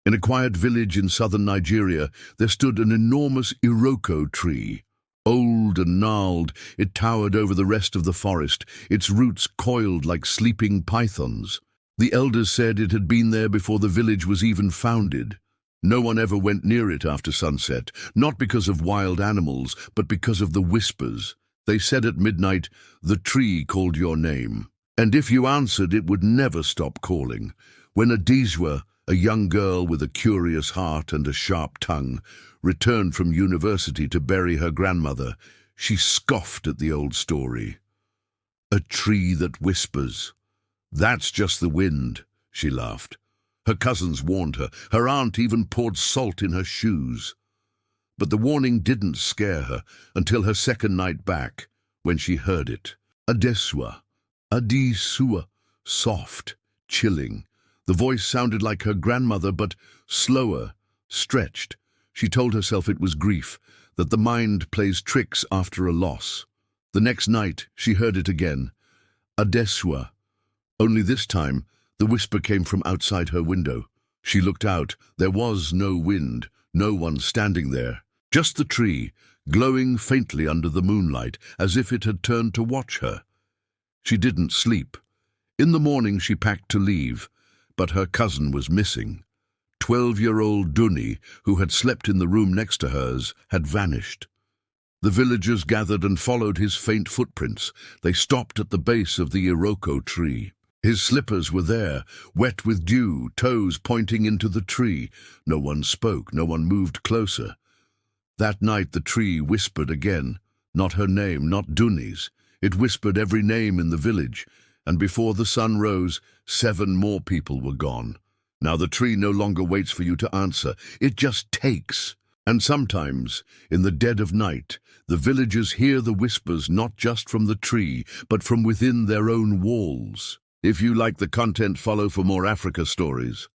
In a quiet village in southern Nigeria, there stood an enormous Iroko tree. Old and gnarled, it towered over the rest of the forest, its roots coiled like sleeping pythons. The elders said it had been there before the village was even founded. No one ever went near it after sunset, not because of wild animals, but because of the whispers. They said at midnight, "The tree called your name." And if you answered, it would never stop calling. When Aje, a young girl with a curious heart and a sharp tongue, returned from university to bury her grandmother, she scoffed at the old story. "A tree that whispers. That's just the wind," she laughed. Her cousins warned her. Her aunt even poured salt in her shoes. But the warning didn't scare her until her second night back, when she heard it. Adesua, Adesua, soft, chilling. The voice sounded like her grandmother, but slower, stretched. She told herself it was grief, that the mind plays tricks after a loss. The next night, she heard it again. Adesua. Only this time, the whisper came from outside her window. She looked out. There was no wind, no one standing there. Just the tree, glowing faintly under the moonlight, as if it had turned to watch her. She didn't sleep. In the morning she packed to leave, but her cousin was missing. 12-year-old Duni, who had slept in the room next to hers, had vanished. The villagers gathered and followed his faint footprints. They stopped at the base of the Iroko tree. His slippers were there, wet with dew, toes pointing into the tree. No one spoke, no one moved closer. That night the tree whispered again. Not her name, not Duni's. It whispered every name in the village, and before the sun rose, 7 more people were gone. Now the tree no longer waits for you to answer, it just takes. And sometimes, in the dead of night, the villagers hear the whispers not just from the tree, but from within their own walls. If you like the content, follow for more Africa stories.